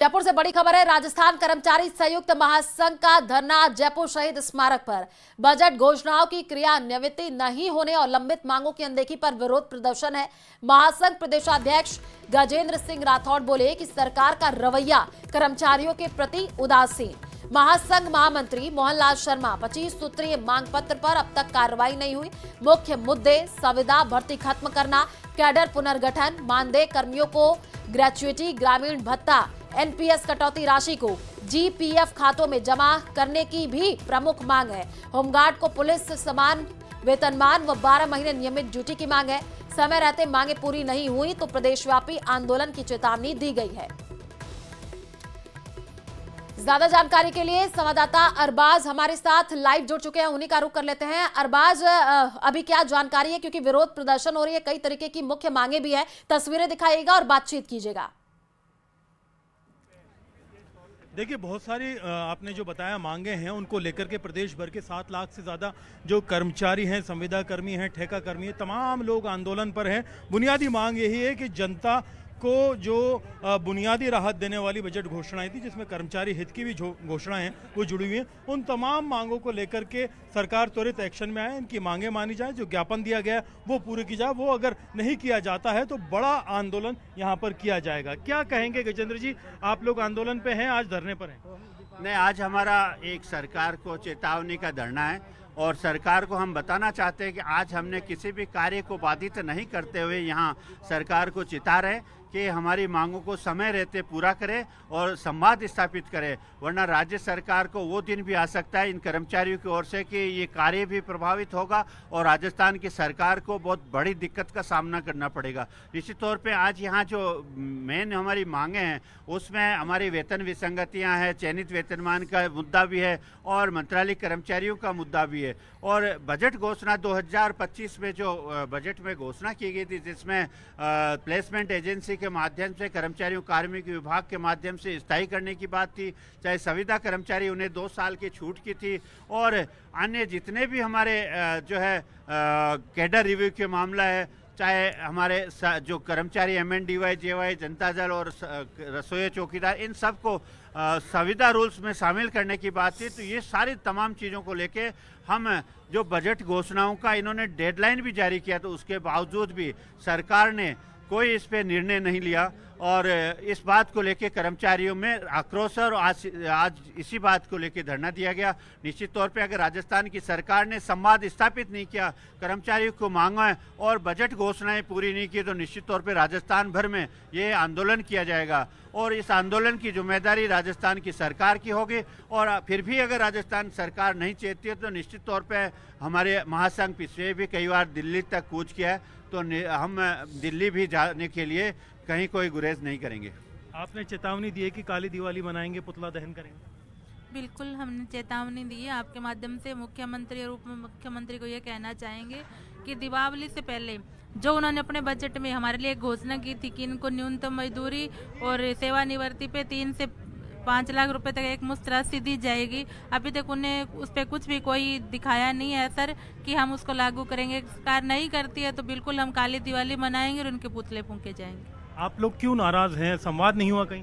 जयपुर से बड़ी खबर है। राजस्थान कर्मचारी संयुक्त महासंघ का धरना जयपुर शहीद स्मारक पर। बजट घोषणाओं की क्रियान्वित नहीं होने और लंबित मांगों की अनदेखी पर विरोध प्रदर्शन है। महासंघ प्रदेशाध्यक्ष गजेंद्र सिंह राठौड़ बोले कि सरकार का रवैया कर्मचारियों के प्रति उदासीन। महासंघ महामंत्री मोहनलाल शर्मा 25 सूत्रीय मांग पत्र पर अब तक कार्रवाई नहीं हुई। मुख्य मुद्दे संविदा भर्ती खत्म करना, कैडर पुनर्गठन, मानदेय कर्मियों को ग्रेच्युटी, ग्रामीण भत्ता, एनपीएस कटौती राशि को जीपीएफ खातों में जमा करने की भी प्रमुख मांग है। होमगार्ड को पुलिस समान वेतनमान व 12 महीने नियमित ड्यूटी की मांग है। समय रहते मांगे पूरी नहीं हुई तो प्रदेशव्यापी आंदोलन की चेतावनी दी गई है। ज्यादा जानकारी के लिए संवाददाता अरबाज हमारे साथ लाइव जुड़ चुके हैं, उन्हीं का रुख कर लेते हैं। अरबाज, अभी क्या जानकारी है, क्योंकि विरोध प्रदर्शन हो रही है, कई तरीके की मुख्य मांगे भी है, तस्वीरें दिखाइएगा और बातचीत कीजिएगा। देखिए, बहुत सारी आपने जो बताया मांगे हैं, उनको लेकर के प्रदेश भर के 7 लाख से ज़्यादा जो कर्मचारी हैं, संविदा कर्मी हैं, ठेका कर्मी हैं, तमाम लोग आंदोलन पर हैं। बुनियादी मांग यही है कि जनता को जो बुनियादी राहत देने वाली बजट घोषणाएं थी, जिसमें कर्मचारी हित की भी घोषणाएं हैं वो जुड़ी हुई हैं, उन तमाम मांगों को लेकर के सरकार त्वरित एक्शन में आए, इनकी मांगे मानी जाए, जो ज्ञापन दिया गया वो पूरी की जाए। वो अगर नहीं किया जाता है तो बड़ा आंदोलन यहाँ पर किया जाएगा। क्या कहेंगे गजेंद्र जी, आप लोग आंदोलन पे हैं, आज धरने पर हैं? नहीं, आज हमारा एक सरकार को चेतावनी का धरना है और सरकार को हम बताना चाहते हैं कि आज हमने किसी भी कार्य को बाधित नहीं करते हुए यहाँ सरकार को चिता रहे कि हमारी मांगों को समय रहते पूरा करे और संवाद स्थापित करे, वरना राज्य सरकार को वो दिन भी आ सकता है इन कर्मचारियों की ओर से कि ये कार्य भी प्रभावित होगा और राजस्थान की सरकार को बहुत बड़ी दिक्कत का सामना करना पड़ेगा। निश्चित तौर पे आज यहाँ जो मेन हमारी मांगे हैं उसमें हमारी वेतन विसंगतियाँ हैं, चयनित वेतनमान का मुद्दा भी है और मंत्रालय कर्मचारियों का मुद्दा भी है। और बजट घोषणा 2025 में जो बजट में घोषणा की गई थी, जिसमें प्लेसमेंट एजेंसी के माध्यम से कर्मचारियों कार्मिक विभाग के माध्यम से स्थायी करने की बात थी, चाहे संविदा कर्मचारी उन्हें 2 साल की छूट की थी और अन्य जितने भी हमारे जो है कैडर रिव्यू के मामला है, चाहे हमारे जो कर्मचारी एमएनडीवाई, जेवाई, जनता दल और रसोई चौकीदार, इन सबको संविदा रूल्स में शामिल करने की बात थी। तो ये सारी तमाम चीज़ों को लेके हम जो बजट घोषणाओं का इन्होंने डेडलाइन भी जारी किया, तो उसके बावजूद भी सरकार ने कोई इस पे निर्णय नहीं लिया और इस बात को लेके कर्मचारियों में आक्रोश है और आज इसी बात को लेके धरना दिया गया। निश्चित तौर पे अगर राजस्थान की सरकार ने संवाद स्थापित नहीं किया, कर्मचारियों को मांगा और बजट घोषणाएं पूरी नहीं की, तो निश्चित तौर पे राजस्थान भर में ये आंदोलन किया जाएगा और इस आंदोलन की जिम्मेदारी राजस्थान की सरकार की होगी। और फिर भी अगर राजस्थान सरकार नहीं चेतती है तो निश्चित तौर पे हमारे महासंघ पिछले भी कई बार दिल्ली तक कूच किया है, तो हम दिल्ली भी जाने के लिए कहीं कोई गुरेज नहीं करेंगे। आपने चेतावनी दी है कि काली दिवाली मनाएंगे, पुतला दहन करेंगे? बिल्कुल, हमने चेतावनी दी है। आपके माध्यम से मुख्यमंत्री और उप मुख्यमंत्री को ये कहना चाहेंगे कि दीपावली से पहले जो उन्होंने अपने बजट में हमारे लिए घोषणा की थी कि इनको न्यूनतम मजदूरी और सेवानिवृत्ति पे 3 से 5 लाख रुपए तक एक मुश्त राशि दी जाएगी, अभी तक उन्हें उस पर कुछ भी कोई दिखाया नहीं है सर कि हम उसको लागू करेंगे। सरकार नहीं करती है तो बिल्कुल हम काली दिवाली मनाएंगे और उनके पुतले फूंके जाएंगे। आप लोग क्यों नाराज हैं? संवाद नहीं हुआ कहीं?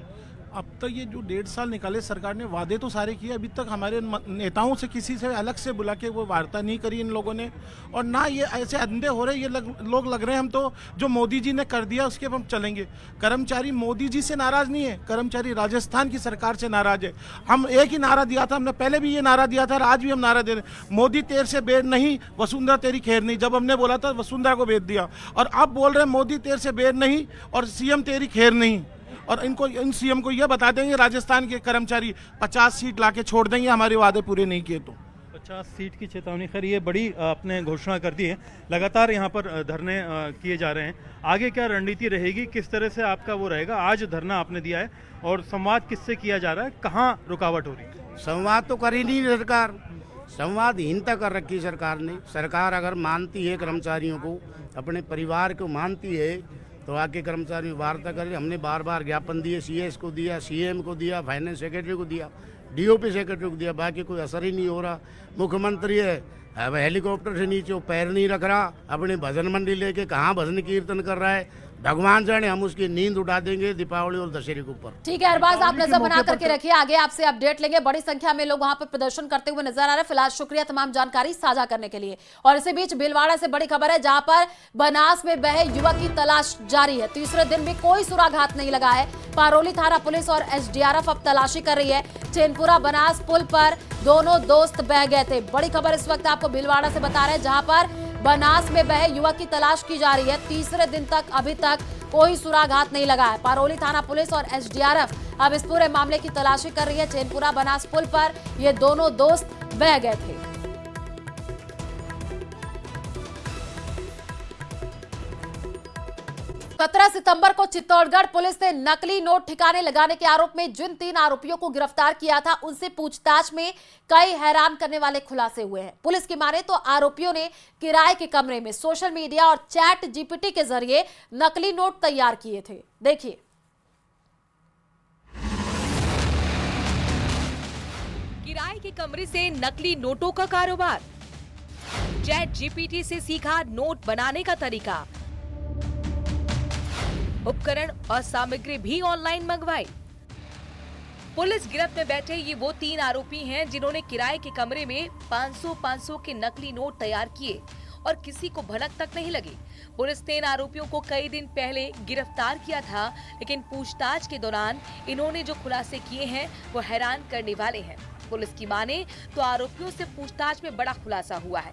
अब तक ये जो 1.5 साल निकाले सरकार ने, वादे तो सारे किए, अभी तक हमारे नेताओं से किसी से अलग से बुला के वो वार्ता नहीं करी इन लोगों ने। और ना ये ऐसे अंधे हो रहे, ये लोग लग रहे हैं हम तो जो मोदी जी ने कर दिया उसके हम चलेंगे। कर्मचारी मोदी जी से नाराज नहीं है, कर्मचारी राजस्थान की सरकार से नाराज है। हम एक ही नारा दिया था, हमने पहले भी ये नारा दिया था और आज भी हम नारा दे रहे हैं, मोदी तेर से बेर नहीं, वसुंधरा तेरी खैर नहीं। जब हमने बोला था वसुंधरा को भेज दिया और अब बोल रहे हैं मोदी तेर से बेर नहीं और सीएम तेरी खैर नहीं। और इन सीएम को यह बता देंगे राजस्थान के कर्मचारी 50 सीट लाके छोड़ देंगे हमारे वादे पूरे नहीं किए तो। 50 सीट की चेतावनी, खैर ये बड़ी आपने घोषणा कर दी है। लगातार यहाँ पर धरने किए जा रहे हैं, आगे क्या रणनीति रहेगी, किस तरह से आपका वो रहेगा? आज धरना आपने दिया है और संवाद किससे किया जा रहा है, कहाँ रुकावट हो रही है? संवाद तो कर ही नहीं सरकार, संवादहीनता कर रखी सरकार ने। सरकार अगर मानती है कर्मचारियों को, अपने परिवार को मानती है तो आके कर्मचारी वार्ता करें। हमने बार बार ज्ञापन दिए, सीएस को दिया, सीएम को दिया, फाइनेंस सेक्रेटरी को दिया, डीओपी सेक्रेटरी को दिया, बाकी कोई असर ही नहीं हो रहा। मुख्यमंत्री है अब हेलीकॉप्टर से नीचे पैर नहीं रख रहा, अपने भजन मंडी लेके कहाँ भजन कीर्तन कर रहा है, भगवान जाने हम उसकी नींद उठा देंगे दीपावली और दशहरे के ऊपर। ठीक है अरबाज, आप दीपावली के नजर बना मौके पर करके रखिए, आगे आपसे अपडेट लेंगे। बड़ी संख्या में लोग वहां पर प्रदर्शन करते हुए नजर आ रहे हैं। फिलहाल शुक्रिया तमाम जानकारी साझा करने के लिए। और इसी बीच भीलवाड़ा से बड़ी खबर है, जहां पर बनास में बहे युवक की तलाश जारी है। तीसरे दिन भी कोई सुराग नहीं लगा है। पारोली थाना पुलिस और एसडीआरएफ अब तलाशी कर रही है। चैनपुरा बनास पुल पर दोनों दोस्त बह गए थे। बड़ी खबर इस वक्त आपको भीलवाड़ा से बता रहे हैं, जहां पर बनास में बहे युवक की तलाश की जा रही है। तीसरे दिन तक अभी तक कोई सुराग नहीं लगा है। पारोली थाना पुलिस और एसडीआरएफ अब इस पूरे मामले की तलाशी कर रही है। चैनपुरा बनास पुल पर ये दोनों दोस्त बह गए थे। 17 सितंबर को चित्तौड़गढ़ पुलिस ने नकली नोट ठिकाने लगाने के आरोप में जिन 3 आरोपियों को गिरफ्तार किया था, उनसे पूछताछ में कई हैरान करने वाले खुलासे हुए हैं। पुलिस की माने तो आरोपियों ने किराए के कमरे में सोशल मीडिया और चैट जीपीटी के जरिए नकली नोट तैयार किए थे। देखिए, किराए के कमरे से नकली नोटों का कारोबार, चैट जीपीटी से सीखा नोट बनाने का तरीका, उपकरण और सामग्री भी ऑनलाइन मंगवाई। पुलिस गिरफ्त में बैठे ये वो 3 आरोपी हैं जिन्होंने किराए के कमरे में 500 के नकली नोट तैयार किए और किसी को भनक तक नहीं लगी। पुलिस ने इन आरोपियों को कई दिन पहले गिरफ्तार किया था, लेकिन पूछताछ के दौरान इन्होंने जो खुलासे किए हैं वो हैरान करने वाले हैं। पुलिस की माने तो आरोपियों से पूछताछ में बड़ा खुलासा हुआ है।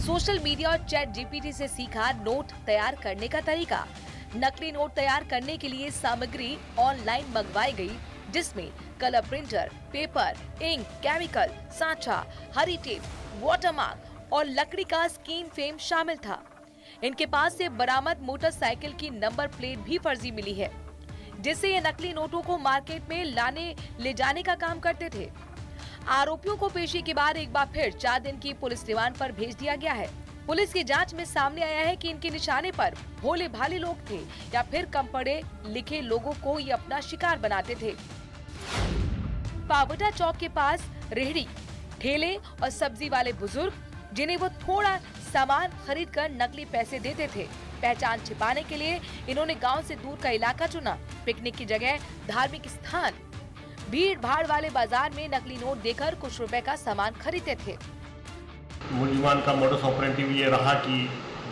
सोशल मीडिया और चैट जीपीटी से सीखा नोट तैयार करने का तरीका। नकली नोट तैयार करने के लिए सामग्री ऑनलाइन मंगवाई गई, जिसमें colour printer, paper, ink, chemical, सांचा, हरी टेप, वाटरमार्क और लकड़ी का स्क्रीन फ्रेम शामिल था। इनके पास से बरामद मोटरसाइकिल की नंबर प्लेट भी फर्जी मिली है, जिससे ये नकली नोटों को मार्केट में ले जाने का काम करते थे। आरोपियों को पेशी के बाद एक बार फिर 4 दिन की पुलिस रिमांड पर भेज दिया गया है। पुलिस की जांच में सामने आया है कि इनके निशाने पर भोले भाले लोग थे या फिर कम पढ़े लिखे लोगों को ये अपना शिकार बनाते थे। पावटा चौक के पास रेहड़ी, ठेले और सब्जी वाले बुजुर्ग, जिन्हें वो थोड़ा सामान खरीद कर नकली पैसे देते थे। पहचान छिपाने के लिए इन्होंने गांव से दूर का इलाका चुना, पिकनिक की जगह धार्मिक स्थान। भीड़ भाड़ वाले बाजार में नकली नोट देकर कुछ रुपए का सामान खरीदते थे। मुलजिमान का मोडस ऑपरेंटिव ये रहा कि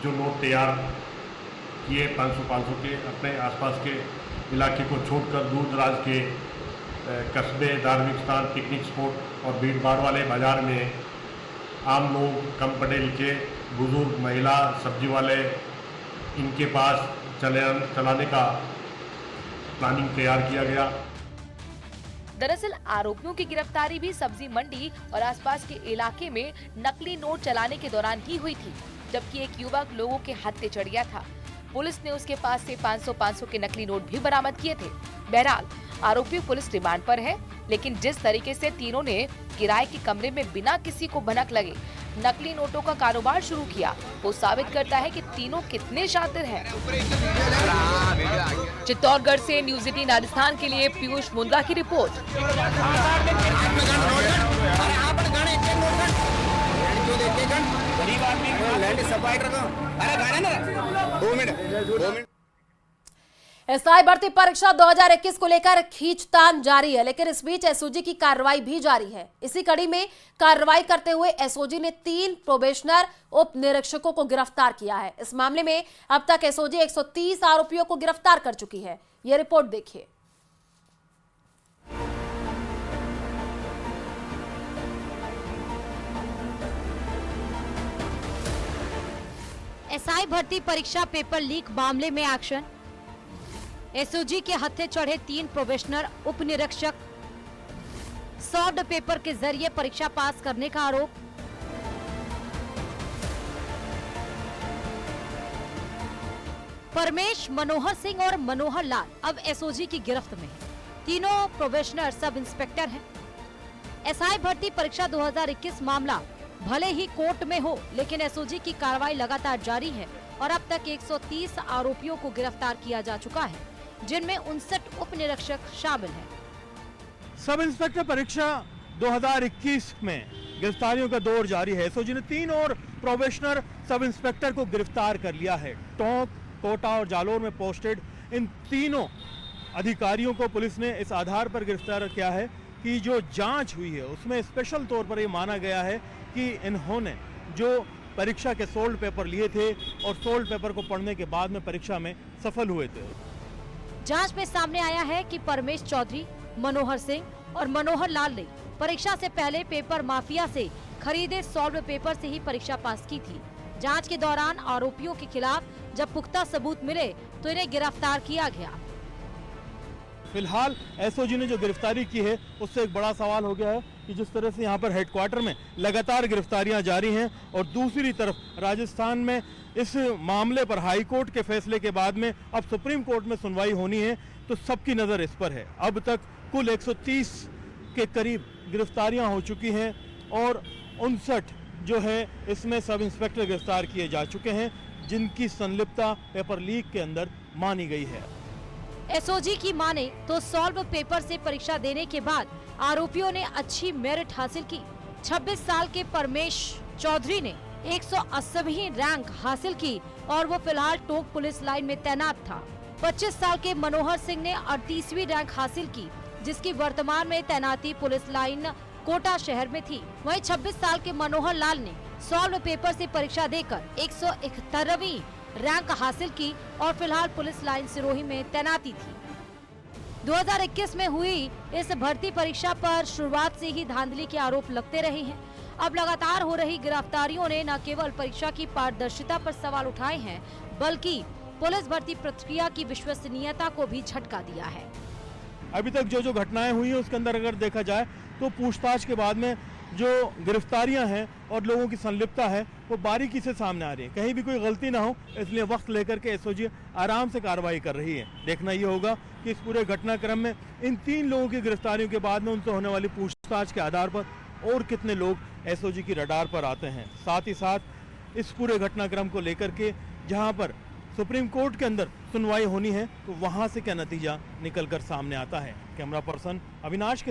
जो नोट तैयार किए 500 के, अपने आसपास के इलाके को छोड़कर दूर दराज के कस्बे, धार्मिक स्थान, पिकनिक स्पॉट और भीड़ भाड़ वाले बाजार में आम लोग, कम पढ़े लिखे, बुजुर्ग, महिला, सब्जी वाले, इनके पास चलाने का प्लानिंग तैयार किया गया। दरअसल आरोपियों की गिरफ्तारी भी सब्जी मंडी और आसपास के इलाके में नकली नोट चलाने के दौरान ही हुई थी, जबकि एक युवक लोगों के हत्थे चढ़ गया था। पुलिस ने उसके पास से 500 के नकली नोट भी बरामद किए थे। बहरहाल आरोपी पुलिस रिमांड पर है, लेकिन जिस तरीके से तीनों ने किराए के कमरे में बिना किसी को भनक लगे नकली नोटों का कारोबार शुरू किया, वो साबित करता है कि तीनों कितने शातिर हैं। चित्तौड़गढ़ से न्यूज़ 18 राजस्थान के लिए पीयूष मुंद्रा की रिपोर्ट। एसआई भर्ती परीक्षा 2021 को लेकर खींचतान जारी है, लेकिन इस बीच एसओजी की कार्रवाई भी जारी है। इसी कड़ी में कार्रवाई करते हुए एसओजी ने 3 प्रोबेशनर उप निरीक्षकों को गिरफ्तार किया है। इस मामले में अब तक एसओजी 130 आरोपियों को गिरफ्तार कर चुकी है। यह रिपोर्ट देखिए। एसआई भर्ती परीक्षा पेपर लीक मामले में एक्शन। एसओजी के हत्थे चढ़े 3 प्रोबेशनर उप निरीक्षक, सॉफ्ट पेपर के जरिए परीक्षा पास करने का आरोप। परमेश, मनोहर सिंह और मनोहर लाल अब एसओजी की गिरफ्त में हैं। तीनों प्रोबेशनर सब इंस्पेक्टर हैं। एसआई भर्ती परीक्षा 2021 मामला भले ही कोर्ट में हो, लेकिन एसओजी की कार्रवाई लगातार जारी है और अब तक 130 आरोपियों को गिरफ्तार किया जा चुका है, जिनमें 59 उप निरीक्षक शामिल हैं। सब इंस्पेक्टर परीक्षा 2021 में गिरफ्तारियों का दौर जारी है। एसओजी ने 3 और प्रोबेशनर सब इंस्पेक्टर को गिरफ्तार कर लिया है। टोंक, कोटा और जालोर में पोस्टेड इन तीनों अधिकारियों को पुलिस ने इस आधार पर गिरफ्तार किया है कि जो जांच हुई है उसमें स्पेशल तौर पर ये माना गया है कि इन्होंने जो परीक्षा के सोल्ड पेपर लिए थे और सोल्ड पेपर को पढ़ने के बाद में परीक्षा में सफल हुए थे। जांच में सामने आया है कि परमेश चौधरी, मनोहर सिंह और मनोहर लाल ने परीक्षा से पहले पेपर माफिया से खरीदे सॉल्व पेपर से ही परीक्षा पास की थी। जांच के दौरान आरोपियों के खिलाफ जब पुख्ता सबूत मिले तो इन्हें गिरफ्तार किया गया। फिलहाल एसओजी ने जो गिरफ्तारी की है उससे एक बड़ा सवाल हो गया है कि जिस तरह से यहाँ पर हेडक्वार्टर में लगातार गिरफ्तारियां जारी हैं और दूसरी तरफ राजस्थान में इस मामले पर हाई कोर्ट के फैसले के बाद में अब सुप्रीम कोर्ट में सुनवाई होनी है, तो सबकी नज़र इस पर है। अब तक कुल 130 के करीब गिरफ्तारियां हो चुकी हैं और 59 जो है इसमें सब इंस्पेक्टर गिरफ्तार किए जा चुके हैं, जिनकी संलिप्तता पेपर लीक के अंदर मानी गई है। एसओजी की माने तो सॉल्व पेपर से परीक्षा देने के बाद आरोपियों ने अच्छी मेरिट हासिल की। 26 साल के परमेश चौधरी ने 180वीं रैंक हासिल की और वो फिलहाल टोंक पुलिस लाइन में तैनात था। 25 साल के मनोहर सिंह ने 38वीं रैंक हासिल की, जिसकी वर्तमान में तैनाती पुलिस लाइन कोटा शहर में थी। वहीं 26 साल के मनोहर लाल ने सॉल्व पेपर से परीक्षा देकर 171वीं रैंक हासिल की और फिलहाल पुलिस लाइन सिरोही में तैनाती थी। 2021 में हुई इस भर्ती परीक्षा पर शुरुआत से ही धांधली के आरोप लगते रहे हैं। अब लगातार हो रही गिरफ्तारियों ने न केवल परीक्षा की पारदर्शिता पर सवाल उठाए हैं, बल्कि पुलिस भर्ती प्रक्रिया की विश्वसनीयता को भी झटका दिया है। अभी तक जो घटनाएं हुई हैं उसके अंदर अगर देखा जाए तो पूछताछ के बाद में जो गिरफ्तारियां हैं और लोगों की संलिप्तता है वो बारीकी से सामने आ रही है। कहीं भी कोई गलती ना हो, इसलिए वक्त लेकर के एसओजी आराम से कार्रवाई कर रही है। देखना ये होगा कि इस पूरे घटनाक्रम में इन 3 लोगों की गिरफ्तारियों के बाद में उनसे होने वाली पूछताछ के आधार पर और कितने लोग एसओजी की रडार पर आते हैं। साथ ही साथ इस पूरे घटनाक्रम को लेकर के जहाँ पर सुप्रीम कोर्ट के अंदर सुनवाई होनी है तो वहाँ से क्या नतीजा निकल कर सामने आता है। कैमरा पर्सन अविनाश के